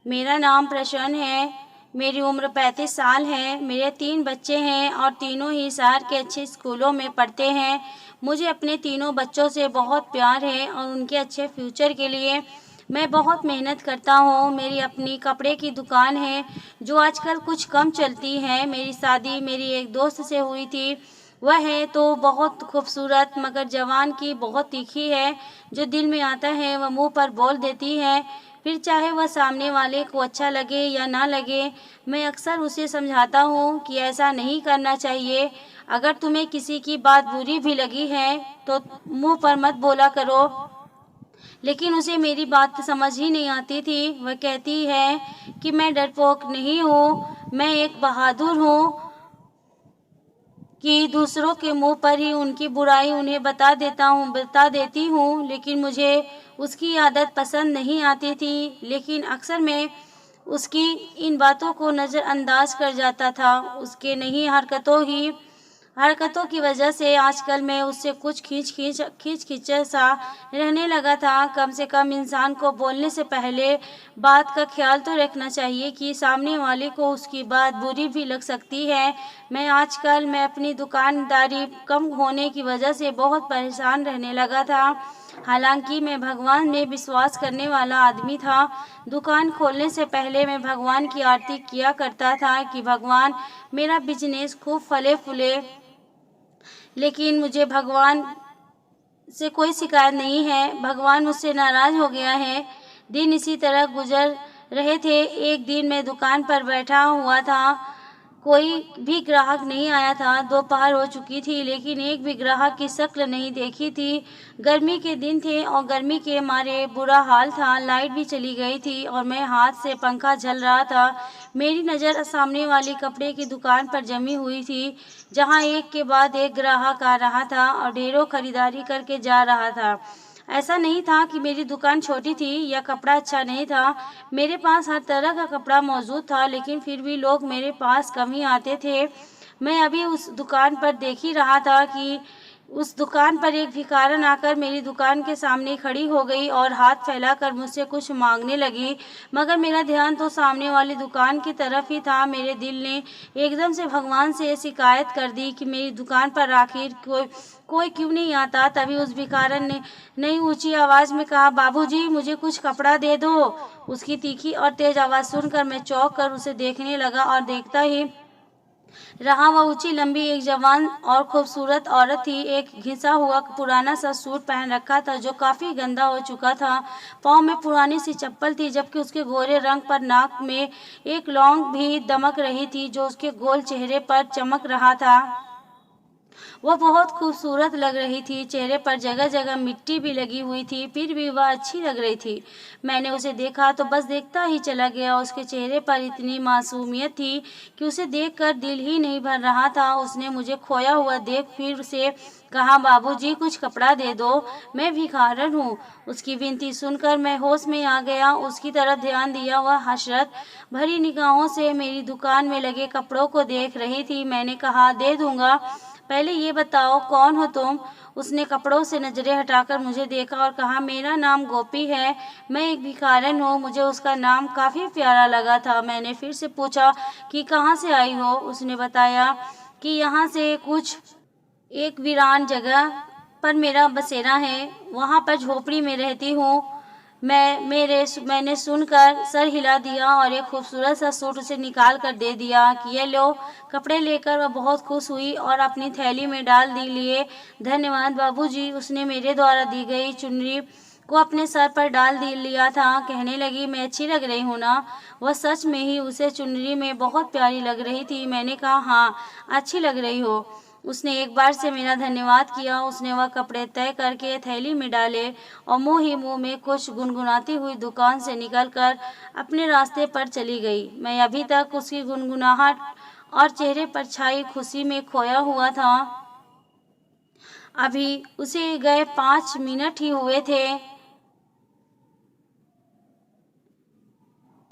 मेरा नाम प्रसन्न है। मेरी उम्र 35 साल है। मेरे 3 बच्चे हैं और तीनों ही शहर के अच्छे स्कूलों में पढ़ते हैं। मुझे अपने तीनों बच्चों से बहुत प्यार है और उनके अच्छे फ्यूचर के लिए मैं बहुत मेहनत करता हूँ। मेरी अपनी कपड़े की दुकान है जो आजकल कुछ कम चलती है। मेरी शादी मेरी एक दोस्त से हुई थी। वह है तो बहुत खूबसूरत मगर जवान की बहुत तीखी है। जो दिल में आता है वह मुंह पर बोल देती है, फिर चाहे वह सामने वाले को अच्छा लगे या ना लगे। मैं अक्सर उसे समझाता हूँ कि ऐसा नहीं करना चाहिए। अगर तुम्हें किसी की बात बुरी भी लगी है तो मुंह पर मत बोला करो। लेकिन उसे मेरी बात समझ ही नहीं आती थी। वह कहती है कि मैं डरपोक नहीं हूँ, मैं एक बहादुर हूँ कि दूसरों के मुंह पर ही उनकी बुराई उन्हें बता देती हूँ। लेकिन मुझे उसकी आदत पसंद नहीं आती थी। लेकिन अक्सर मैं उसकी इन बातों को नज़रअंदाज कर जाता था। उसके नहीं हरकतों की वजह से आजकल मैं उससे कुछ खींच सा रहने लगा था। कम से कम इंसान को बोलने से पहले बात का ख्याल तो रखना चाहिए कि सामने वाले को उसकी बात बुरी भी लग सकती है। मैं अपनी दुकानदारी कम होने की वजह से बहुत परेशान रहने लगा था। हालांकि मैं भगवान में विश्वास करने वाला आदमी था। दुकान खोलने से पहले मैं भगवान की आरती किया करता था कि भगवान मेरा बिजनेस खूब फले फूले। लेकिन मुझे भगवान से कोई शिकायत नहीं है। भगवान मुझसे नाराज हो गया है। दिन इसी तरह गुजर रहे थे। एक दिन मैं दुकान पर बैठा हुआ था, कोई भी ग्राहक नहीं आया था। दोपहर हो चुकी थी लेकिन एक भी ग्राहक की शक्ल नहीं देखी थी। गर्मी के दिन थे और गर्मी के मारे बुरा हाल था। लाइट भी चली गई थी और मैं हाथ से पंखा झल रहा था। मेरी नज़र सामने वाली कपड़े की दुकान पर जमी हुई थी, जहां एक के बाद एक ग्राहक आ रहा था और ढेरों खरीदारी करके जा रहा था। ऐसा नहीं था कि मेरी दुकान छोटी थी या कपड़ा अच्छा नहीं था। मेरे पास हर तरह का कपड़ा मौजूद था, लेकिन फिर भी लोग मेरे पास कम ही आते थे। मैं अभी उस दुकान पर देख ही रहा था कि उस दुकान पर एक भिखारन आकर मेरी दुकान के सामने खड़ी हो गई और हाथ फैलाकर मुझसे कुछ मांगने लगी। मगर मेरा ध्यान तो सामने वाली दुकान की तरफ ही था। मेरे दिल ने एकदम से भगवान से शिकायत कर दी कि मेरी दुकान पर आखिर कोई क्यों नहीं आता। तभी उस भिखारन ने नई ऊंची आवाज में कहा, बाबूजी मुझे कुछ कपड़ा दे दो। उसकी तीखी और तेज आवाज सुनकर मैं चौंक कर उसे देखने लगा और देखता ही रहा। वह ऊंची लंबी एक जवान और खूबसूरत औरत थी। एक घिसा हुआ पुराना सा सूट पहन रखा था जो काफी गंदा हो चुका था। पाँव में पुरानी सी चप्पल थी, जबकि उसके गोरे रंग पर नाक में एक लौंग भी दमक रही थी जो उसके गोल चेहरे पर चमक रहा था। वह बहुत खूबसूरत लग रही थी। चेहरे पर जगह जगह मिट्टी भी लगी हुई थी, फिर भी वह अच्छी लग रही थी। मैंने उसे देखा तो बस देखता ही चला गया। उसके चेहरे पर इतनी मासूमियत थी कि उसे देखकर दिल ही नहीं भर रहा था। उसने मुझे खोया हुआ देख फिर से कहा, बाबूजी कुछ कपड़ा दे दो, मैं भिखारन हूँ। उसकी विनती सुनकर मैं होश में आ गया। उसकी तरफ ध्यान दिया। वह हसरत भरी निगाहों से मेरी दुकान में लगे कपड़ों को देख रही थी। मैंने कहा, दे दूंगा, पहले ये बताओ कौन हो तुम। उसने कपड़ों से नजरें हटाकर मुझे देखा और कहा, मेरा नाम गोपी है, मैं एक भिखारन हूँ। मुझे उसका नाम काफी प्यारा लगा था। मैंने फिर से पूछा कि कहाँ से आई हो। उसने बताया कि यहाँ से कुछ एक वीरान जगह पर मेरा बसेरा है, वहाँ पर झोपड़ी में रहती हूँ। मैंने सुनकर सर हिला दिया और एक खूबसूरत सा सूट उसे निकाल कर दे दिया कि ये लो। कपड़े लेकर वह बहुत खुश हुई और अपनी थैली में डाल दी लिए। धन्यवाद बाबूजी। उसने मेरे द्वारा दी गई चुनरी को अपने सर पर डाल दी लिया था। कहने लगी, मैं अच्छी लग रही हूँ ना। वह सच में ही उसे चुनरी में बहुत प्यारी लग रही थी। मैंने कहा, हाँ अच्छी लग रही हो। उसने एक बार से मेरा धन्यवाद किया। उसने वह कपड़े तय करके थैली में डाले और मुंह ही मुंह में कुछ गुनगुनाती हुई दुकान से निकलकर अपने रास्ते पर चली गई। मैं अभी तक उसकी गुनगुनाहट और चेहरे पर छाई खुशी में खोया हुआ था। अभी उसे गए 5 मिनट ही हुए थे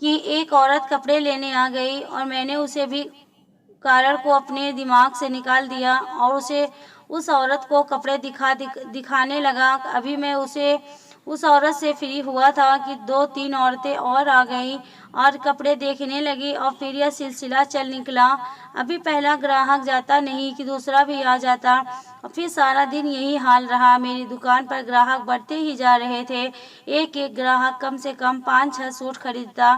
कि एक औरत कपड़े लेने आ गई और मैंने उसे भी कारण को अपने दिमाग से निकाल दिया और उसे उस औरत को कपड़े दिखाने लगा। अभी मैं उस औरत से फ्री हुआ था कि 2-3 औरतें और आ गईं और कपड़े देखने लगी और फिर यह सिलसिला चल निकला। अभी पहला ग्राहक जाता नहीं कि दूसरा भी आ जाता और फिर सारा दिन यही हाल रहा। मेरी दुकान पर ग्राहक बढ़ते ही जा रहे थे। एक एक ग्राहक कम से कम 5-6 सूट खरीदता।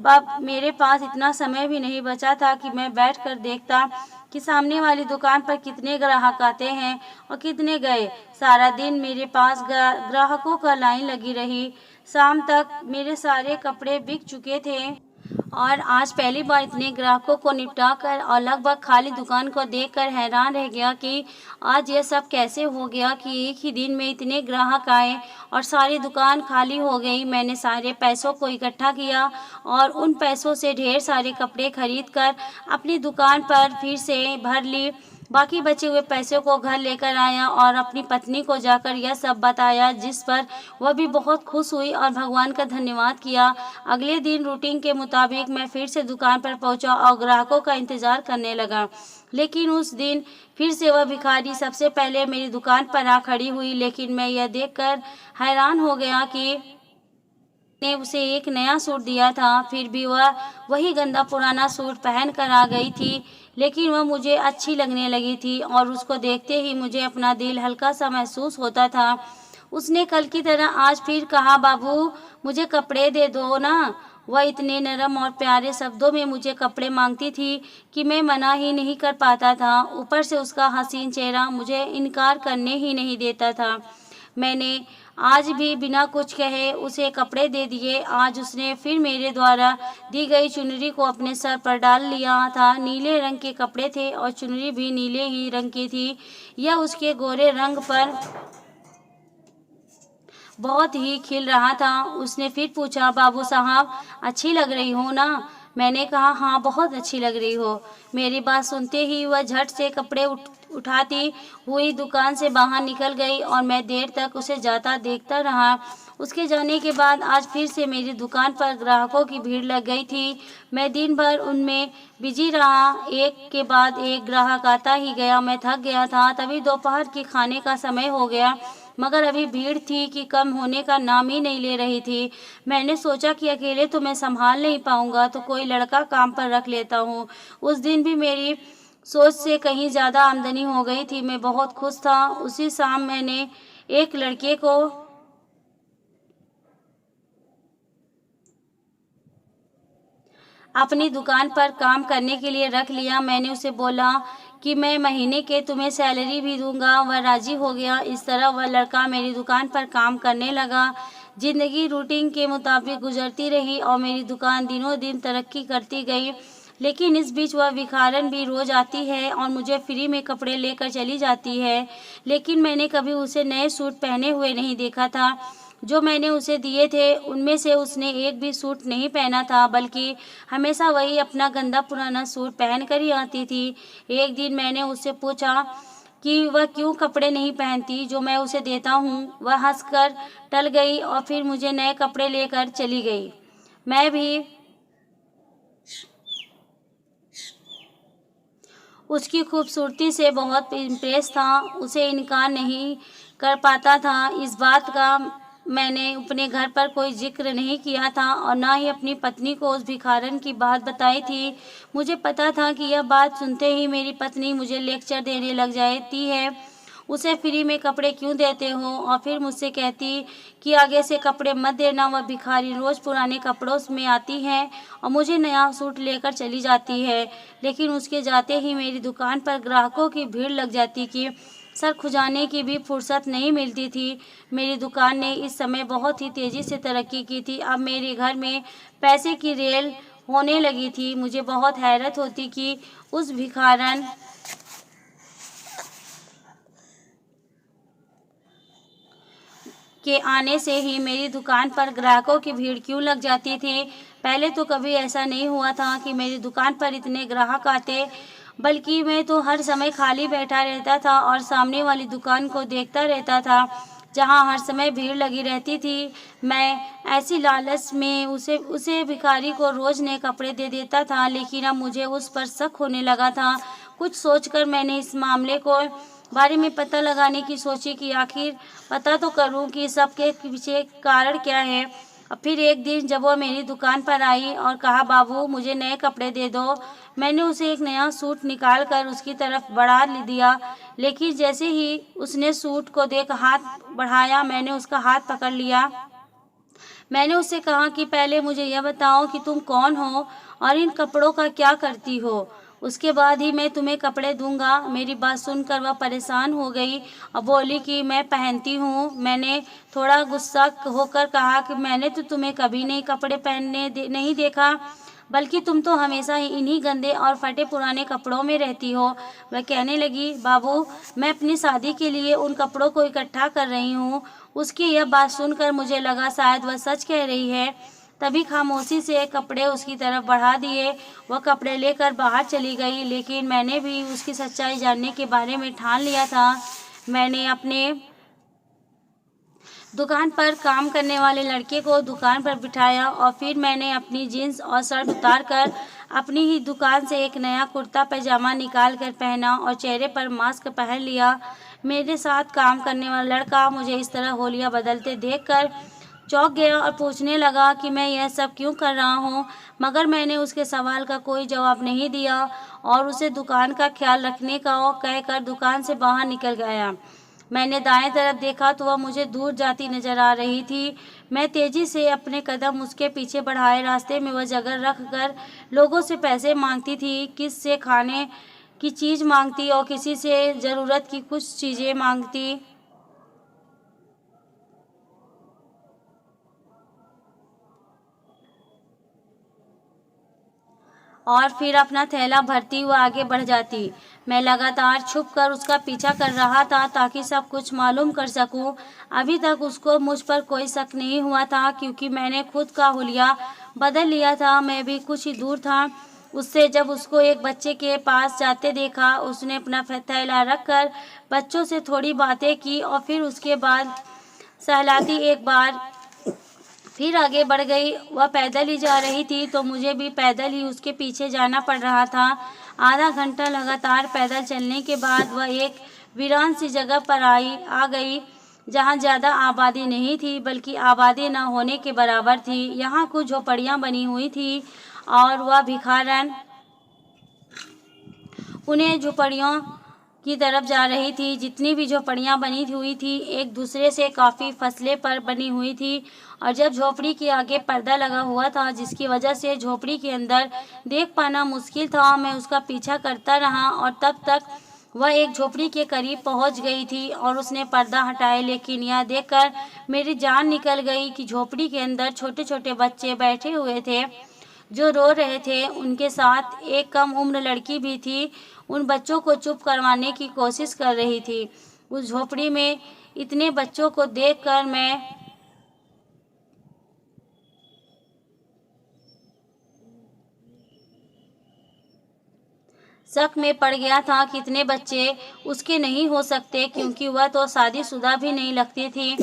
अब मेरे पास इतना समय भी नहीं बचा था कि मैं बैठकर देखता कि सामने वाली दुकान पर कितने ग्राहक आते हैं और कितने गए। सारा दिन मेरे पास ग्राहकों का लाइन लगी रही। शाम तक मेरे सारे कपड़े बिक चुके थे और आज पहली बार इतने ग्राहकों को निपटा कर और लगभग खाली दुकान को देखकर हैरान रह गया कि आज यह सब कैसे हो गया कि एक ही दिन में इतने ग्राहक आए और सारी दुकान खाली हो गई। मैंने सारे पैसों को इकट्ठा किया और उन पैसों से ढेर सारे कपड़े खरीद कर अपनी दुकान पर फिर से भर ली। बाकी बचे हुए पैसों को घर लेकर आया और अपनी पत्नी को जाकर यह सब बताया, जिस पर वह भी बहुत खुश हुई और भगवान का धन्यवाद किया। अगले दिन रूटीन के मुताबिक मैं फिर से दुकान पर पहुंचा और ग्राहकों का इंतजार करने लगा। लेकिन उस दिन फिर से वह भिखारी सबसे पहले मेरी दुकान पर आ खड़ी हुई। लेकिन मैं यह देखकर हैरान हो गया कि ने उसे एक नया सूट दिया था, फिर भी वह वही गंदा पुराना सूट पहन कर आ गई थी। लेकिन वह मुझे अच्छी लगने लगी थी और उसको देखते ही मुझे अपना दिल हल्का सा महसूस होता था। उसने कल की तरह आज फिर कहा, बाबू मुझे कपड़े दे दो ना। वह इतने नरम और प्यारे शब्दों में मुझे कपड़े मांगती थी कि मैं मना ही नहीं कर पाता था। ऊपर से उसका हसीन चेहरा मुझे इनकार करने ही नहीं देता था। मैंने आज भी बिना कुछ कहे उसे कपड़े दे दिए। आज उसने फिर मेरे द्वारा दी गई चुनरी को अपने सर पर डाल लिया था। नीले रंग के कपड़े थे और चुनरी भी नीले ही रंग की थी। यह उसके गोरे रंग पर बहुत ही खिल रहा था। उसने फिर पूछा, बाबू साहब अच्छी लग रही हो ना? मैंने कहा, हाँ बहुत अच्छी लग रही हो। मेरी बात सुनते ही वह झट से कपड़े उठाती हुई दुकान से बाहर निकल गई और मैं देर तक उसे जाता देखता रहा। उसके जाने के बाद आज फिर से मेरी दुकान पर ग्राहकों की भीड़ लग गई थी। मैं दिन भर उनमें बिजी रहा। एक के बाद एक ग्राहक आता ही गया। मैं थक गया था। तभी दोपहर के खाने का समय हो गया, मगर अभी भीड़ थी कि कम होने का नाम ही नहीं ले रही थी। मैंने सोचा कि अकेले तो मैं संभाल नहीं पाऊंगा, तो कोई लड़का काम पर रख लेता हूँ। उस दिन भी मेरी सोच से कहीं ज़्यादा आमदनी हो गई थी। मैं बहुत खुश था। उसी शाम मैंने एक लड़के को अपनी दुकान पर काम करने के लिए रख लिया। मैंने उसे बोला कि मैं महीने के तुम्हें सैलरी भी दूंगा। वह राजी हो गया। इस तरह वह लड़का मेरी दुकान पर काम करने लगा। जिंदगी रूटीन के मुताबिक गुजरती रही और मेरी दुकान दिनों दिन तरक्की करती गई। लेकिन इस बीच वह भिखारन भी रोज आती है और मुझे फ्री में कपड़े लेकर चली जाती है। लेकिन मैंने कभी उसे नए सूट पहने हुए नहीं देखा था। जो मैंने उसे दिए थे उनमें से उसने एक भी सूट नहीं पहना था, बल्कि हमेशा वही अपना गंदा पुराना सूट पहन कर ही आती थी। एक दिन मैंने उससे पूछा कि वह क्यों कपड़े नहीं पहनती जो मैं उसे देता हूँ। वह हंसकर टल गई और फिर मुझे नए कपड़े लेकर चली गई। मैं भी उसकी खूबसूरती से बहुत इम्प्रेस था। उसे इनकार नहीं कर पाता था। इस बात का मैंने अपने घर पर कोई जिक्र नहीं किया था और ना ही अपनी पत्नी को उस भिखारन की बात बताई थी। मुझे पता था कि यह बात सुनते ही मेरी पत्नी मुझे लेक्चर देने लग जाती है। उसे फ्री में कपड़े क्यों देते हो? और फिर मुझसे कहती कि आगे से कपड़े मत देना। वह भिखारी रोज़ पुराने कपड़ों में आती है और मुझे नया सूट लेकर चली जाती है। लेकिन उसके जाते ही मेरी दुकान पर ग्राहकों की भीड़ लग जाती कि सर खुजाने की भी फुर्सत नहीं मिलती थी। मेरी दुकान ने इस समय बहुत ही तेज़ी से तरक्की की थी। अब मेरे घर में पैसे की रेल होने लगी थी। मुझे बहुत हैरत होती कि उस भिखारन के आने से ही मेरी दुकान पर ग्राहकों की भीड़ क्यों लग जाती थी। पहले तो कभी ऐसा नहीं हुआ था कि मेरी दुकान पर इतने ग्राहक आते, बल्कि मैं तो हर समय खाली बैठा रहता था और सामने वाली दुकान को देखता रहता था जहां हर समय भीड़ लगी रहती थी। मैं ऐसी लालच में उसे भिखारी को रोज नए कपड़े दे देता था। लेकिन अब मुझे उस पर शक होने लगा था। कुछ सोचकर मैंने इस मामले को बारे में पता लगाने की सोची कि आखिर पता तो करूं कि सबके पीछे कारण क्या है। और फिर एक दिन जब वो मेरी दुकान पर आई और कहा, बाबू मुझे नए कपड़े दे दो, मैंने उसे एक नया सूट निकाल कर उसकी तरफ बढ़ा दिया, लेकिन जैसे ही उसने सूट को देख हाथ बढ़ाया, मैंने उसका हाथ पकड़ लिया। मैंने उससे कहा कि पहले मुझे यह बताओ कि तुम कौन हो और इन कपड़ों का क्या करती हो, उसके बाद ही मैं तुम्हें कपड़े दूंगा। मेरी बात सुनकर वह परेशान हो गई और बोली कि मैं पहनती हूँ। मैंने थोड़ा गुस्सा होकर कहा कि मैंने तो तुम्हें कभी नहीं कपड़े पहनने नहीं देखा, बल्कि तुम तो हमेशा ही इन्हीं गंदे और फटे पुराने कपड़ों में रहती हो। वह कहने लगी, बाबू मैं अपनी शादी के लिए उन कपड़ों को इकट्ठा कर रही हूँ। उसकी यह बात सुनकर मुझे लगा शायद वह सच कह रही है, तभी खामोशी से कपड़े उसकी तरफ बढ़ा दिए। वह कपड़े लेकर बाहर चली गई, लेकिन मैंने भी उसकी सच्चाई जानने के बारे में ठान लिया था। मैंने अपने दुकान पर काम करने वाले लड़के को दुकान पर बिठाया और फिर मैंने अपनी जीन्स और शर्ट उतारकर अपनी ही दुकान से एक नया कुर्ता पैजामा निकाल कर पहना और चेहरे पर मास्क पहन लिया। मेरे साथ काम करने वाला लड़का मुझे इस तरह होलिया बदलते देखकर चौंक गया और पूछने लगा कि मैं यह सब क्यों कर रहा हूँ, मगर मैंने उसके सवाल का कोई जवाब नहीं दिया और उसे दुकान का ख्याल रखने का कहकर दुकान से बाहर निकल गया। मैंने दाएं तरफ देखा तो वह मुझे दूर जाती नजर आ रही थी। मैं तेजी से अपने कदम उसके पीछे बढ़ाए। रास्ते में वह जगह रख कर लोगों से पैसे मांगती थी, किसी से खाने की चीज़ मांगती और किसी से ज़रूरत की कुछ चीज़ें मांगती। और फिर अपना थैला भरती हुआ आगे बढ़ जाती। मैं लगातार छुपकर उसका पीछा कर रहा था ताकि सब कुछ मालूम कर सकूं। अभी तक उसको मुझ पर कोई शक नहीं हुआ था, क्योंकि मैंने खुद का हुलिया बदल लिया था। मैं भी कुछ ही दूर था उससे जब उसको एक बच्चे के पास जाते देखा। उसने अपना थैला रखकर बच्चों से थोड़ी बातें की और फिर उसके बाद सहलाती एक बार फिर आगे बढ़ गई। वह पैदल ही जा रही थी तो मुझे भी पैदल ही उसके पीछे जाना पड़ रहा था। आधा घंटा लगातार पैदल चलने के बाद वह एक वीरान सी जगह पर आ गई, जहाँ ज़्यादा आबादी नहीं थी, बल्कि आबादी न होने के बराबर थी। यहाँ कुछ झोपड़ियाँ बनी हुई थी और वह भिखारन उन्हें झोपड़ियों की तरफ जा रही थी। जितनी भी झोपड़ियाँ बनी हुई थी एक दूसरे से काफ़ी फासले पर बनी हुई थी, और जब झोपड़ी के आगे पर्दा लगा हुआ था जिसकी वजह से झोपड़ी के अंदर देख पाना मुश्किल था, मैं उसका पीछा करता रहा और तब तक वह एक झोपड़ी के करीब पहुंच गई थी और उसने पर्दा हटाया। लेकिन यह देखकर मेरी जान निकल गई कि झोपड़ी के अंदर छोटे छोटे बच्चे बैठे हुए थे जो रो रहे थे। उनके साथ एक कम उम्र लड़की भी थी, उन बच्चों को चुप करवाने की कोशिश कर रही थी। उस झोपड़ी में इतने बच्चों को देखकर मैं शक में पड़ गया था कि इतने बच्चे उसके नहीं हो सकते, क्योंकि वह तो शादीशुदा भी नहीं लगती थी।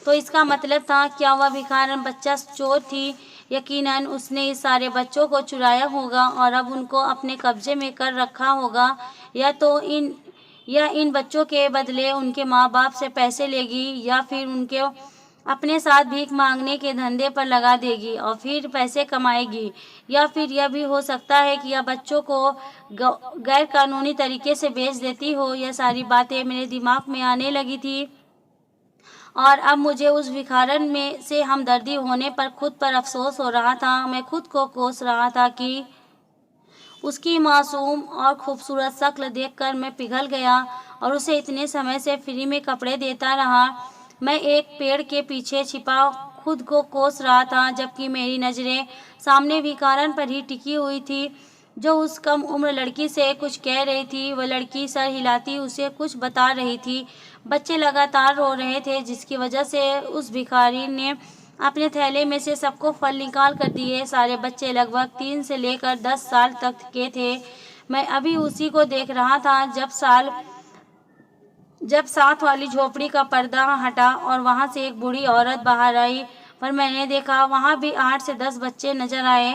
तो इसका मतलब था क्या वह भिखारन बच्चा चोर थी? यकीनन उसने इस सारे बच्चों को चुराया होगा और अब उनको अपने कब्जे में कर रखा होगा, या इन बच्चों के बदले उनके माँ बाप से पैसे लेगी, या फिर उनके अपने साथ भीख मांगने के धंधे पर लगा देगी और फिर पैसे कमाएगी। या फिर यह भी हो सकता है कि यह बच्चों को गैर कानूनी तरीके से बेच देती हो। यह सारी बातें मेरे दिमाग में आने लगी थी और अब मुझे उस भिखारन में से हमदर्दी होने पर खुद पर अफसोस हो रहा था। मैं खुद को कोस रहा था कि उसकी मासूम और खूबसूरत शक्ल देखकर मैं पिघल गया और उसे इतने समय से फ्री में कपड़े देता रहा। मैं एक पेड़ के पीछे छिपा खुद को कोस रहा था, जबकि मेरी नज़रें सामने भिखारन पर ही टिकी हुई थी जो उस कम उम्र लड़की से कुछ कह रही थी। वह लड़की सर हिलाती उसे कुछ बता रही थी। बच्चे लगातार रो रहे थे, जिसकी वजह से उस भिखारी ने अपने थैले में से सबको फल निकाल कर दिए। सारे बच्चे लगभग 3 से लेकर 10 साल तक के थे। मैं अभी उसी को देख रहा था जब साथ वाली झोपड़ी का पर्दा हटा और वहां से एक बूढ़ी औरत बाहर आई। पर मैंने देखा वहां भी 8 से 10 बच्चे नजर आए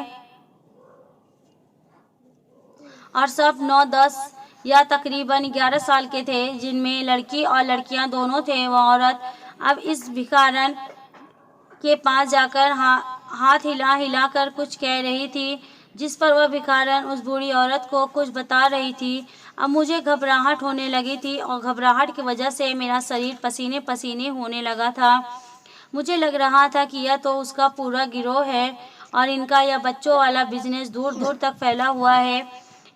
और सब 9-10 या तकरीबन 11 साल के थे, जिनमें लड़की और लड़कियां दोनों थे। वह औरत अब इस भिखारन के पास जाकर हाथ हिला हिला कर कुछ कह रही थी, जिस पर वह भिखारन उस बूढ़ी औरत को कुछ बता रही थी। अब मुझे घबराहट होने लगी थी और घबराहट की वजह से मेरा शरीर पसीने पसीने होने लगा था। मुझे लग रहा था कि यह तो उसका पूरा गिरोह है और इनका यह बच्चों वाला बिजनेस दूर दूर तक फैला हुआ है।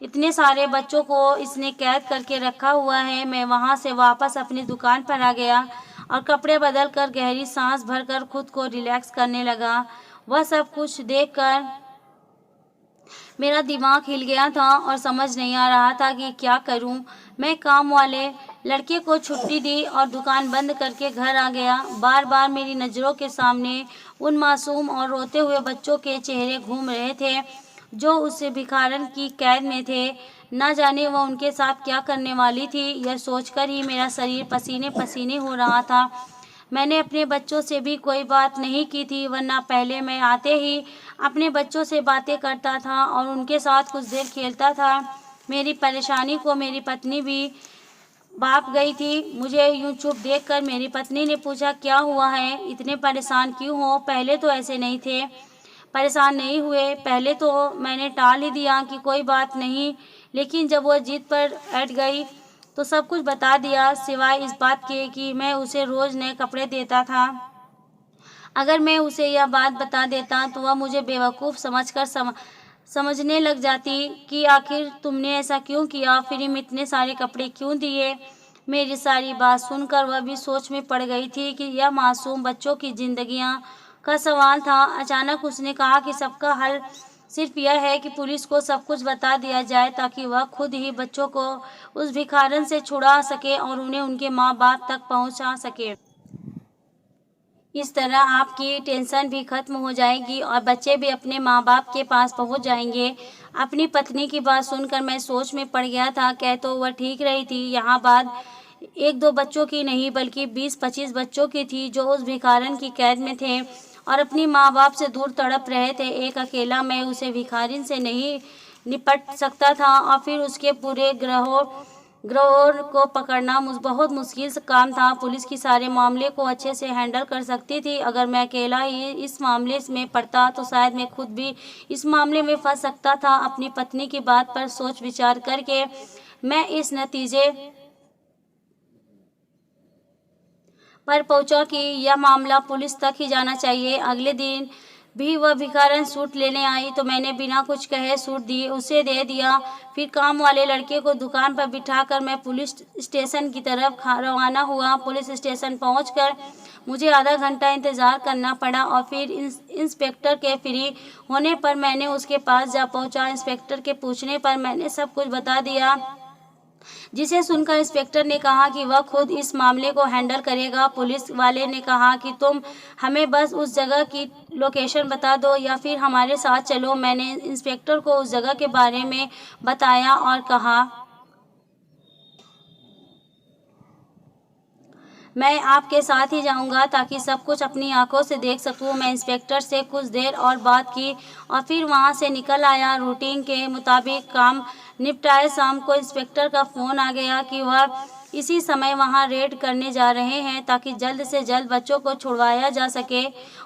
इतने सारे बच्चों को इसने कैद करके रखा हुआ है। मैं वहाँ से वापस अपनी दुकान पर आ गया और कपड़े बदल कर गहरी सांस भरकर खुद को रिलैक्स करने लगा। वह सब कुछ देखकर मेरा दिमाग हिल गया था और समझ नहीं आ रहा था कि क्या करूं। मैं काम वाले लड़के को छुट्टी दी और दुकान बंद करके घर आ गया। बार बार मेरी नज़रों के सामने उन मासूम और रोते हुए बच्चों के चेहरे घूम रहे थे जो उस भिखारन की कैद में थे। न जाने वह उनके साथ क्या करने वाली थी। यह सोचकर ही मेरा शरीर पसीने पसीने हो रहा था। मैंने अपने बच्चों से भी कोई बात नहीं की थी, वरना पहले मैं आते ही अपने बच्चों से बातें करता था और उनके साथ कुछ देर खेलता था। मेरी परेशानी को मेरी पत्नी भी भाप गई थी। मुझे यूं चुप देखकर मेरी पत्नी ने पूछा, क्या हुआ है, इतने परेशान क्यों हो? पहले तो ऐसे नहीं थे। परेशान नहीं हुए, पहले तो मैंने टाल ही दिया कि कोई बात नहीं, लेकिन जब वो जिद पर अड़ गई तो सब कुछ बता दिया, सिवाय इस बात के कि मैं उसे रोज़ नए कपड़े देता था। अगर मैं उसे यह बात बता देता तो वह मुझे बेवकूफ़ समझकर समझने लग जाती कि आखिर तुमने ऐसा क्यों किया, फ्री में इतने सारे कपड़े क्यों दिए। मेरी सारी बात सुनकर वह भी सोच में पड़ गई थी कि यह मासूम बच्चों की जिंदगियां का सवाल था। अचानक उसने कहा कि सबका हल सिर्फ यह है कि पुलिस को सब कुछ बता दिया जाए ताकि वह खुद ही बच्चों को उस भिखारन से छुड़ा सके और उन्हें उनके माँ बाप तक पहुँचा सके। इस तरह आपकी टेंशन भी खत्म हो जाएगी और बच्चे भी अपने माँ बाप के पास पहुँच जाएंगे। अपनी पत्नी की बात सुनकर मैं सोच में पड़ गया था। कह तो वह ठीक रही थी। यहाँ बात एक दो बच्चों की नहीं बल्कि 20-25 बच्चों की थी जो उस भिखारन की कैद में थे और अपनी माँ बाप से दूर तड़प रहे थे। एक अकेला मैं उसे भिखारिन से नहीं निपट सकता था और फिर उसके पूरे ग्रोह को पकड़ना बहुत मुश्किल काम था। पुलिस की सारे मामले को अच्छे से हैंडल कर सकती थी। अगर मैं अकेला ही इस मामले में पड़ता तो शायद मैं खुद भी इस मामले में फंस सकता था। अपनी पत्नी की बात पर सोच विचार करके मैं इस नतीजे पर पहुंचा कि यह मामला पुलिस तक ही जाना चाहिए। अगले दिन भी वह भिखारन सूट लेने आई तो मैंने बिना कुछ कहे सूट उसे दे दिया। फिर काम वाले लड़के को दुकान पर बिठाकर मैं पुलिस स्टेशन की तरफ रवाना हुआ। पुलिस स्टेशन पहुंचकर मुझे आधा घंटा इंतज़ार करना पड़ा और फिर इंस्पेक्टर के फ्री होने पर मैंने उसके पास जा पहुंचा। इंस्पेक्टर के पूछने पर मैंने सब कुछ बता दिया, जिसे सुनकर इंस्पेक्टर ने कहा कि वह खुद इस मामले को हैंडल करेगा। पुलिस वाले ने कहा कि तुम हमें बस उस जगह की लोकेशन बता दो या फिर हमारे साथ चलो। मैंने इंस्पेक्टर को उस जगह के बारे में बताया और कहा, मैं आपके साथ ही जाऊंगा ताकि सब कुछ अपनी आंखों से देख सकूं। मैं इंस्पेक्टर से कुछ देर और बात की और फिर वहां से निकल आया। रूटीन के मुताबिक काम निपटाए शाम को इंस्पेक्टर का फ़ोन आ गया कि वह इसी समय वहां रेड करने जा रहे हैं ताकि जल्द से जल्द बच्चों को छुड़वाया जा सके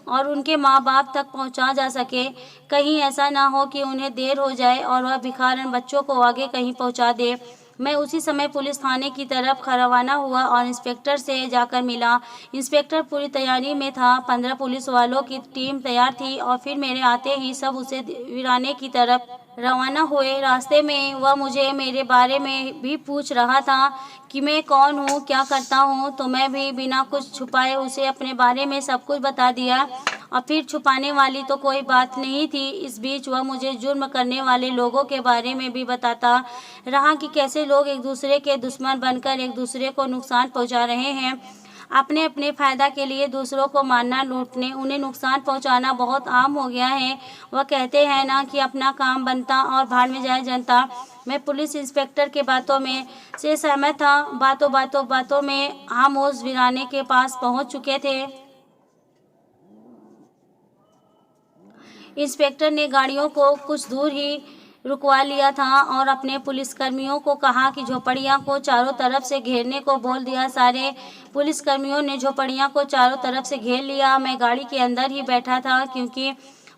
और उनके माँ बाप तक पहुंचा जा सके। कहीं ऐसा ना हो कि उन्हें देर हो जाए और वह भिखारन बच्चों को आगे कहीं पहुंचा दे। मैं उसी समय पुलिस थाने की तरफ रवाना हुआ और इंस्पेक्टर से जाकर मिला। इंस्पेक्टर पूरी तैयारी में था। 15 पुलिस वालों की टीम तैयार थी और फिर मेरे आते ही सब उसे वीराने की तरफ रवाना हुए। रास्ते में वह मुझे मेरे बारे में भी पूछ रहा था कि मैं कौन हूँ, क्या करता हूँ, तो मैं भी बिना कुछ छुपाए उसे अपने बारे में सब कुछ बता दिया और फिर छुपाने वाली तो कोई बात नहीं थी। इस बीच वह मुझे जुर्म करने वाले लोगों के बारे में भी बताता रहा कि कैसे लोग एक दूसरे के दुश्मन बनकर एक दूसरे को नुकसान पहुंचा रहे हैं। अपने अपने फ़ायदा के लिए दूसरों को मारना, लूटने, उन्हें नुकसान पहुंचाना बहुत आम हो गया है। वह कहते हैं ना कि अपना काम बनता और भाड़ में जाए जनता। मैं पुलिस इंस्पेक्टर के बातों में से सहमत था। बातों में हम उस वीराने के पास पहुंच चुके थे। इंस्पेक्टर ने गाड़ियों को कुछ दूर ही रुकवा लिया था और अपने पुलिसकर्मियों को कहा कि झोपड़ियाँ को चारों तरफ से घेरने को बोल दिया। सारे पुलिसकर्मियों ने झोपड़ियाँ को चारों तरफ से घेर लिया। मैं गाड़ी के अंदर ही बैठा था क्योंकि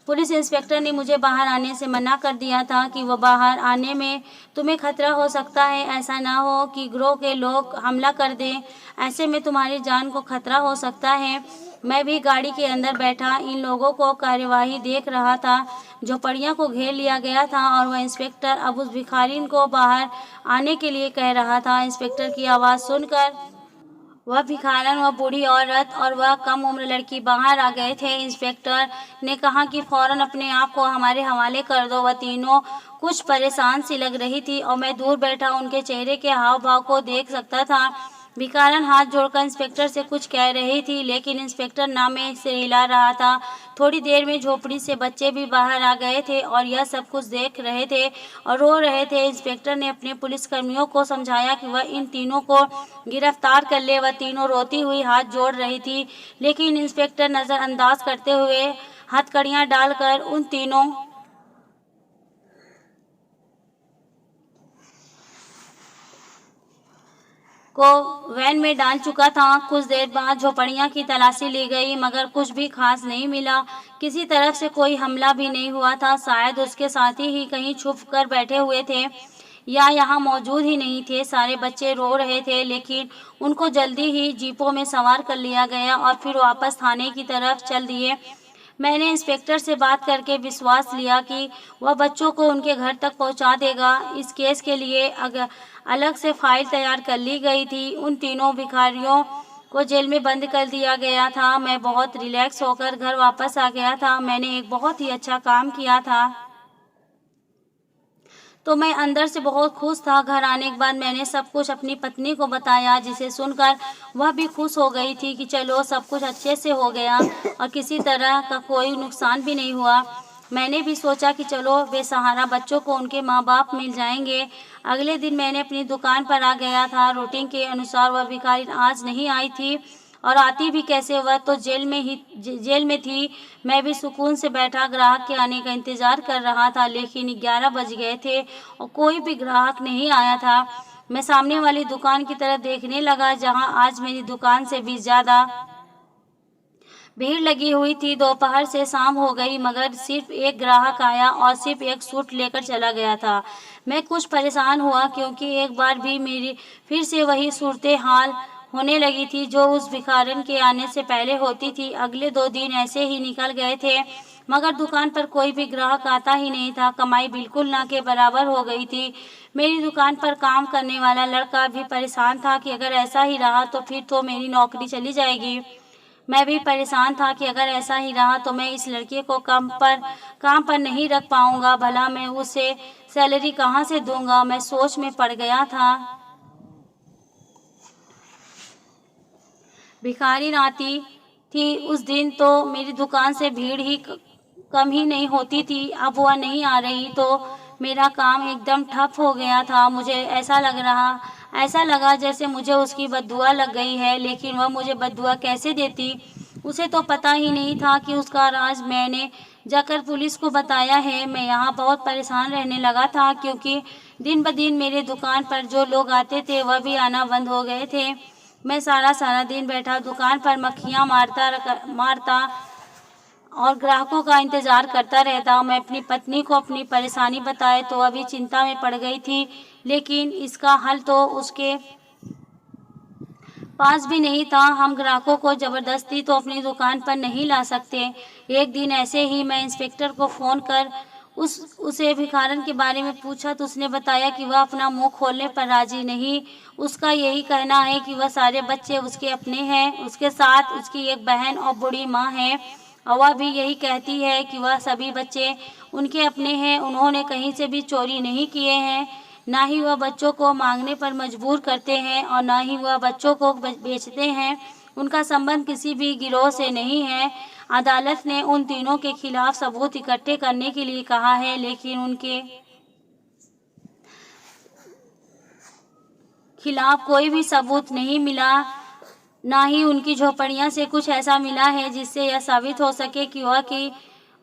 पुलिस इंस्पेक्टर ने मुझे बाहर आने से मना कर दिया था कि वह बाहर आने में तुम्हें खतरा हो सकता है। ऐसा ना हो कि गिरोह के लोग हमला कर दें, ऐसे में तुम्हारी जान को खतरा हो सकता है। मैं भी गाड़ी के अंदर बैठा इन लोगों को कार्यवाही देख रहा था। झोपड़ियों को घेर लिया गया था और वह इंस्पेक्टर अब उस भिखारिन को बाहर आने के लिए कह रहा था। इंस्पेक्टर की आवाज़ सुनकर वह भिखारन, वह बूढ़ी औरत और वह कम उम्र लड़की बाहर आ गए थे। इंस्पेक्टर ने कहा कि फौरन अपने आप को हमारे हवाले कर दो। वह तीनों कुछ परेशान सी लग रही थी और मैं दूर बैठा उनके चेहरे के हाव भाव को देख सकता था। भिखारन हाथ जोड़कर इंस्पेक्टर से कुछ कह रही थी, लेकिन इंस्पेक्टर ना में से हिला रहा था। थोड़ी देर में झोपड़ी से बच्चे भी बाहर आ गए थे और यह सब कुछ देख रहे थे और रो रहे थे। इंस्पेक्टर ने अपने पुलिसकर्मियों को समझाया कि वह इन तीनों को गिरफ्तार कर ले। वह तीनों रोती हुई हाथ जोड़ रही थी, लेकिन इंस्पेक्टर नज़रअंदाज करते हुए हथकड़ियाँ डालकर उन तीनों को वैन में डाल चुका था। कुछ देर बाद झोपड़ियाँ की तलाशी ली गई, मगर कुछ भी खास नहीं मिला। किसी तरफ से कोई हमला भी नहीं हुआ था। शायद उसके साथी ही कहीं छुप कर बैठे हुए थे या यहाँ मौजूद ही नहीं थे। सारे बच्चे रो रहे थे, लेकिन उनको जल्दी ही जीपों में सवार कर लिया गया और फिर वापस थाने की तरफ चल दिए। मैंने इंस्पेक्टर से बात करके विश्वास लिया कि वह बच्चों को उनके घर तक पहुंचा देगा। इस केस के लिए अलग से फाइल तैयार कर ली गई थी। उन तीनों भिखारियों को जेल में बंद कर दिया गया था। मैं बहुत रिलैक्स होकर घर वापस आ गया था। मैंने एक बहुत ही अच्छा काम किया था, तो मैं अंदर से बहुत खुश था। घर आने के बाद मैंने सब कुछ अपनी पत्नी को बताया, जिसे सुनकर वह भी खुश हो गई थी कि चलो सब कुछ अच्छे से हो गया और किसी तरह का कोई नुकसान भी नहीं हुआ। मैंने भी सोचा कि चलो बेसहारा बच्चों को उनके माँ बाप मिल जाएंगे। अगले दिन मैंने अपनी दुकान पर आ गया था। रूटीन के अनुसार वह भिखारी आज नहीं आई थी और आती भी कैसे, वह तो जेल में थी। मैं भी सुकून से बैठा ग्राहक के आने का इंतज़ार कर रहा था, लेकिन 11 बज गए थे और कोई भी ग्राहक नहीं आया था। मैं सामने वाली दुकान की तरफ देखने लगा, जहां आज मेरी दुकान से भी ज़्यादा भीड़ लगी हुई थी। दोपहर से शाम हो गई, मगर सिर्फ एक ग्राहक आया और सिर्फ एक सूट लेकर चला गया था। मैं कुछ परेशान हुआ क्योंकि एक बार भी मेरी फिर से वही सूरत हाल होने लगी थी जो उस भिखारन के आने से पहले होती थी। अगले 2 दिन ऐसे ही निकल गए थे, मगर दुकान पर कोई भी ग्राहक आता ही नहीं था। कमाई बिल्कुल ना के बराबर हो गई थी। मेरी दुकान पर काम करने वाला लड़का भी परेशान था कि अगर ऐसा ही रहा तो फिर तो मेरी नौकरी चली जाएगी। मैं भी परेशान था कि अगर ऐसा ही रहा तो मैं इस लड़के को काम पर नहीं रख पाऊंगा। भला मैं उसे सैलरी कहाँ से दूंगा। मैं सोच में पड़ गया था। भिखारी आती थी उस दिन तो मेरी दुकान से भीड़ ही कम ही नहीं होती थी। अब वह नहीं आ रही तो मेरा काम एकदम ठप हो गया था। मुझे ऐसा लगा जैसे मुझे उसकी बद्दुआ लग गई है। लेकिन वह मुझे बद्दुआ कैसे देती, उसे तो पता ही नहीं था कि उसका राज मैंने जाकर पुलिस को बताया है। मैं यहाँ बहुत परेशान रहने लगा था क्योंकि दिन ब दिन मेरे दुकान पर जो लोग आते थे वह भी आना बंद हो गए थे। मैं सारा दिन बैठा दुकान पर मक्खियाँ मारता और ग्राहकों का इंतज़ार करता रहता। मैं अपनी पत्नी को अपनी परेशानी बताए तो अभी चिंता में पड़ गई थी, लेकिन इसका हल तो उसके पास भी नहीं था। हम ग्राहकों को ज़बरदस्ती तो अपनी दुकान पर नहीं ला सकते। एक दिन ऐसे ही मैं इंस्पेक्टर को फ़ोन कर उसे भिखारन के बारे में पूछा तो उसने बताया कि वह अपना मुंह खोलने पर राजी नहीं। उसका यही कहना है कि वह सारे बच्चे उसके अपने हैं, उसके साथ उसकी एक बहन और बूढ़ी माँ है, और वह भी यही कहती है कि वह सभी बच्चे उनके अपने हैं। उन्होंने कहीं से भी चोरी नहीं किए हैं, ना ही वह बच्चों को मांगने पर मजबूर करते हैं और ना ही वह बच्चों को बेचते हैं। उनका संबंध किसी भी गिरोह से नहीं है। अदालत ने उन तीनों के खिलाफ सबूत इकट्ठे करने के लिए कहा है, लेकिन उनके खिलाफ कोई भी सबूत नहीं मिला। ना ही उनकी झोपड़ियां से कुछ ऐसा मिला है जिससे यह साबित हो सके कि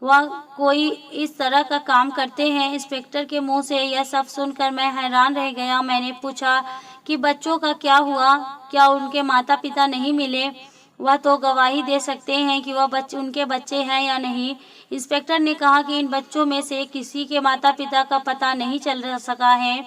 वह कोई इस तरह का काम करते हैं। इंस्पेक्टर के मुंह से यह सब सुनकर मैं हैरान रह गया। मैंने पूछा कि बच्चों का क्या हुआ, क्या उनके माता पिता नहीं मिले? वह तो गवाही दे सकते हैं कि वह बच्चे उनके बच्चे हैं या नहीं। इंस्पेक्टर ने कहा कि इन बच्चों में से किसी के माता पिता का पता नहीं चल सका है।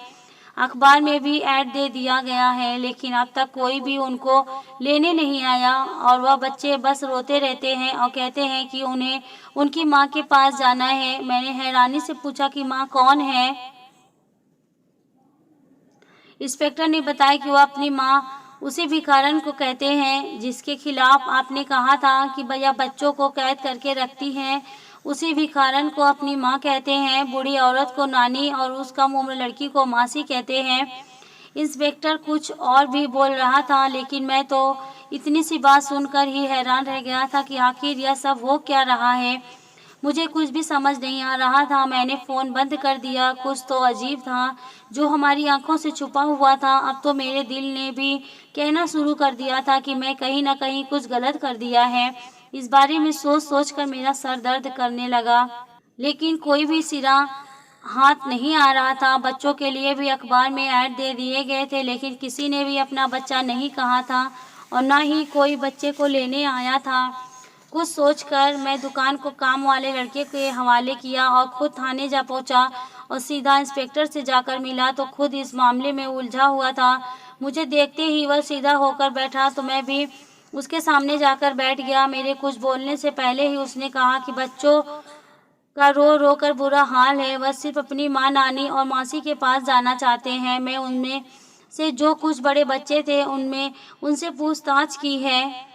अखबार में भी ऐड दे दिया गया है, लेकिन अब तक कोई भी उनको लेने नहीं आया और वह बच्चे बस रोते रहते हैं और कहते हैं कि उन्हें उनकी माँ के पास जाना है। मैंने हैरानी से पूछा कि माँ कौन है? इंस्पेक्टर ने बताया कि वह अपनी माँ उसी भिखारन को कहते हैं जिसके खिलाफ आपने कहा था कि भैया बच्चों को कैद करके रखती हैं। उसी भिखारन को अपनी माँ कहते हैं। बूढ़ी औरत को नानी और उस कम उम्र लड़की को मासी कहते हैं। इंस्पेक्टर कुछ और भी बोल रहा था, लेकिन मैं तो इतनी सी बात सुनकर ही हैरान रह गया था कि आखिर यह सब हो क्या रहा है। मुझे कुछ भी समझ नहीं आ रहा था। मैंने फ़ोन बंद कर दिया। कुछ तो अजीब था जो हमारी आंखों से छुपा हुआ था। अब तो मेरे दिल ने भी कहना शुरू कर दिया था कि मैं कहीं न कहीं कुछ गलत कर दिया है। इस बारे में सोच सोच कर मेरा सर दर्द करने लगा, लेकिन कोई भी सिरा हाथ नहीं आ रहा था। बच्चों के लिए भी अखबार में ऐड दे दिए गए थे, लेकिन किसी ने भी अपना बच्चा नहीं कहा था और न ही कोई बच्चे को लेने आया था। कुछ सोचकर मैं दुकान को काम वाले लड़के के हवाले किया और खुद थाने जा पहुंचा और सीधा इंस्पेक्टर से जाकर मिला तो खुद इस मामले में उलझा हुआ था। मुझे देखते ही वह सीधा होकर बैठा तो मैं भी उसके सामने जाकर बैठ गया। मेरे कुछ बोलने से पहले ही उसने कहा कि बच्चों का रो रो कर बुरा हाल है। वह सिर्फ अपनी माँ, नानी और मासी के पास जाना चाहते हैं। मैं उनमें से जो कुछ बड़े बच्चे थे उनसे पूछताछ की है।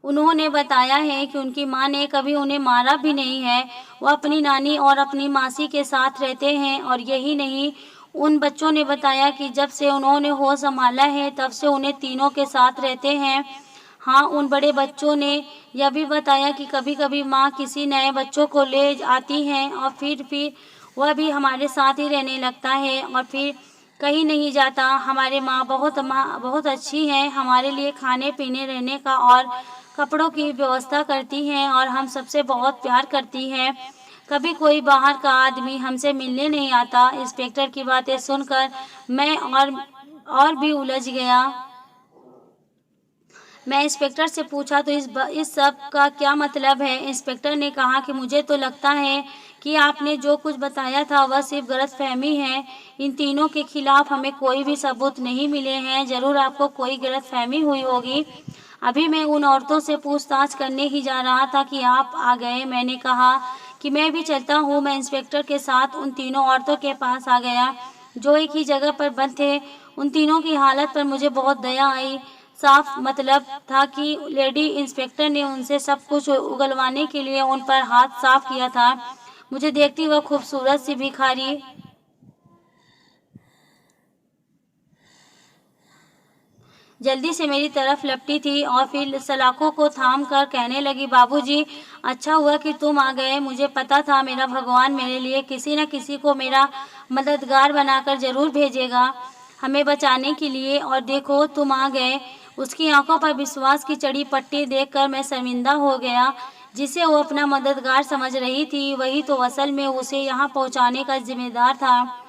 उन्होंने बताया है कि उनकी माँ ने कभी उन्हें मारा भी नहीं है। वह अपनी नानी और अपनी मासी के साथ रहते हैं और यही नहीं, उन बच्चों ने बताया कि जब से उन्होंने होश संभाला है तब से उन्हें तीनों के साथ रहते हैं। हाँ, उन बड़े बच्चों ने यह भी बताया कि कभी-कभी माँ किसी नए बच्चों को ले आती हैं और फिर वह भी हमारे साथ ही रहने लगता है और फिर कहीं नहीं जाता। हमारे माँ बहुत अच्छी हैं, हमारे लिए खाने पीने, रहने का और कपड़ों की व्यवस्था करती हैं और हम सबसे बहुत प्यार करती हैं। कभी कोई बाहर का आदमी हमसे मिलने नहीं आता। इंस्पेक्टर की बातें सुनकर मैं और भी उलझ गया। मैं इंस्पेक्टर से पूछा तो इस सब का क्या मतलब है? इंस्पेक्टर ने कहा कि मुझे तो लगता है कि आपने जो कुछ बताया था वह सिर्फ गलतफहमी है। इन तीनों के खिलाफ हमें कोई भी सबूत नहीं मिले हैं। जरूर आपको कोई गलतफहमी हुई होगी। अभी मैं उन औरतों से पूछताछ करने ही जा रहा था कि आप आ गए। मैंने कहा कि मैं भी चलता हूँ। मैं इंस्पेक्टर के साथ उन तीनों औरतों के पास आ गया जो एक ही जगह पर बंद थे। उन तीनों की हालत पर मुझे बहुत दया आई। साफ मतलब था कि लेडी इंस्पेक्टर ने उनसे सब कुछ उगलवाने के लिए उन पर हाथ साफ किया था। मुझे देखती वह खूबसूरत सी भिखारी जल्दी से मेरी तरफ लपटी थी और फिर सलाखों को थाम कर कहने लगी, बाबूजी, अच्छा हुआ कि तुम आ गए। मुझे पता था मेरा भगवान मेरे लिए किसी न किसी को मेरा मददगार बनाकर जरूर भेजेगा हमें बचाने के लिए। और देखो तुम आ गए। उसकी आंखों पर विश्वास की चढ़ी पट्टी देखकर मैं शर्मिंदा हो गया। जिसे वो अपना मददगार समझ रही थी वही तो असल में उसे यहाँ पहुँचाने का जिम्मेदार था।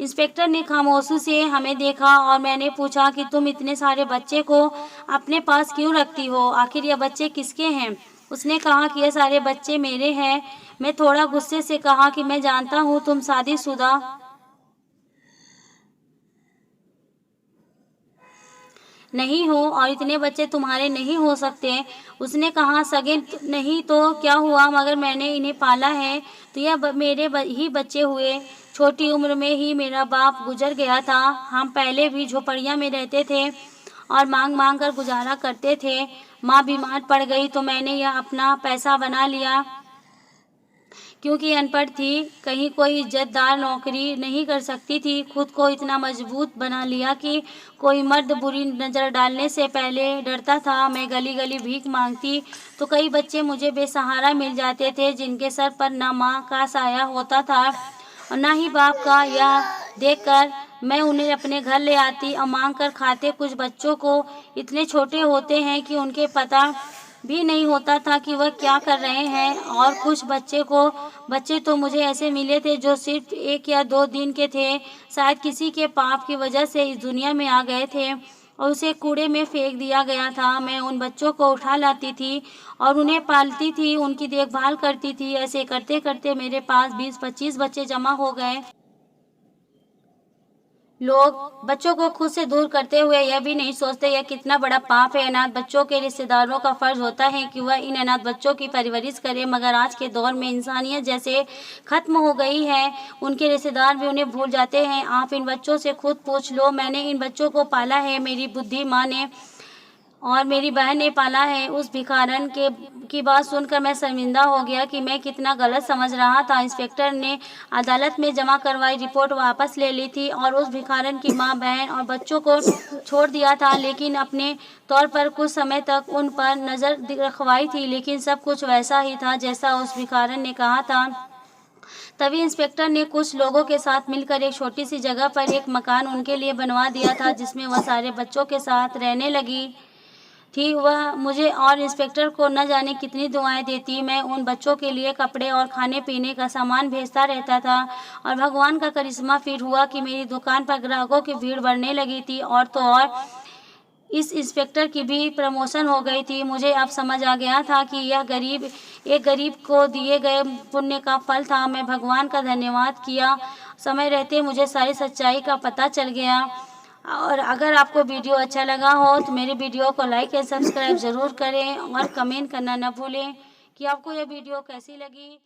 इंस्पेक्टर ने खामोशी से हमें देखा और मैंने पूछा कि तुम इतने सारे बच्चे को अपने पास क्यों रखती हो? आखिर ये बच्चे किसके हैं? उसने कहा कि ये सारे बच्चे मेरे हैं। मैं थोड़ा गुस्से से कहा कि मैं जानता हूँ तुम शादीशुदा नहीं हो और इतने बच्चे तुम्हारे नहीं हो सकते। उसने कहा, सगे नहीं तो क्या हुआ, मगर मैंने इन्हें पाला है तो यह मेरे ही बच्चे हुए। छोटी उम्र में ही मेरा बाप गुजर गया था। हम पहले भी झोपड़ियाँ में रहते थे और मांग मांग कर गुजारा करते थे। माँ बीमार पड़ गई तो मैंने यह अपना पैसा बना लिया। क्योंकि अनपढ़ थी, कहीं कोई इज्जतदार नौकरी नहीं कर सकती थी। खुद को इतना मजबूत बना लिया कि कोई मर्द बुरी नज़र डालने से पहले डरता था। मैं गली गली भीख मांगती तो कई बच्चे मुझे बेसहारा मिल जाते थे जिनके सर पर न माँ का साया होता था और न ही बाप का। यह देखकर मैं उन्हें अपने घर ले आती और मांग कर खाते। कुछ बच्चों को इतने छोटे होते हैं कि उनके पता भी नहीं होता था कि वह क्या कर रहे हैं। और कुछ बच्चे तो मुझे ऐसे मिले थे जो सिर्फ 1 या 2 दिन के थे, शायद किसी के पाप की वजह से इस दुनिया में आ गए थे और उसे कूड़े में फेंक दिया गया था। मैं उन बच्चों को उठा लाती थी और उन्हें पालती थी, उनकी देखभाल करती थी। ऐसे करते करते मेरे पास 20-25 बच्चे जमा हो गए। लोग बच्चों को खुद से दूर करते हुए यह भी नहीं सोचते यह कितना बड़ा पाप है। अनाथ बच्चों के रिश्तेदारों का फर्ज होता है कि वह इन अनाथ बच्चों की परवरिश करें, मगर आज के दौर में इंसानियत जैसे खत्म हो गई है, उनके रिश्तेदार भी उन्हें भूल जाते हैं। आप इन बच्चों से खुद पूछ लो, मैंने इन बच्चों को पाला है, मेरी बुद्धि माँ ने और मेरी बहन ने पाला है। उस भिखारन के की बात सुनकर मैं शर्मिंदा हो गया कि मैं कितना गलत समझ रहा था। इंस्पेक्टर ने अदालत में जमा करवाई रिपोर्ट वापस ले ली थी और उस भिखारन की माँ, बहन और बच्चों को छोड़ दिया था, लेकिन अपने तौर पर कुछ समय तक उन पर नज़र रखवाई थी। लेकिन सब कुछ वैसा ही था जैसा उस भिखारन ने कहा था। तभी इंस्पेक्टर ने कुछ लोगों के साथ मिलकर एक छोटी सी जगह पर एक मकान उनके लिए बनवा दिया था, जिसमें वह सारे बच्चों के साथ रहने लगी थी। वह मुझे और इंस्पेक्टर को न जाने कितनी दुआएं देती। मैं उन बच्चों के लिए कपड़े और खाने पीने का सामान भेजता रहता था और भगवान का करिश्मा फिर हुआ कि मेरी दुकान पर ग्राहकों की भीड़ बढ़ने लगी थी। और तो और इस इंस्पेक्टर की भी प्रमोशन हो गई थी। मुझे अब समझ आ गया था कि यह एक गरीब को दिए गए पुण्य का फल था। मैं भगवान का धन्यवाद किया। समय रहते मुझे सारी सच्चाई का पता चल गया। और अगर आपको वीडियो अच्छा लगा हो तो मेरे वीडियो को लाइक एंड सब्सक्राइब ज़रूर करें और कमेंट करना न भूलें कि आपको यह वीडियो कैसी लगी।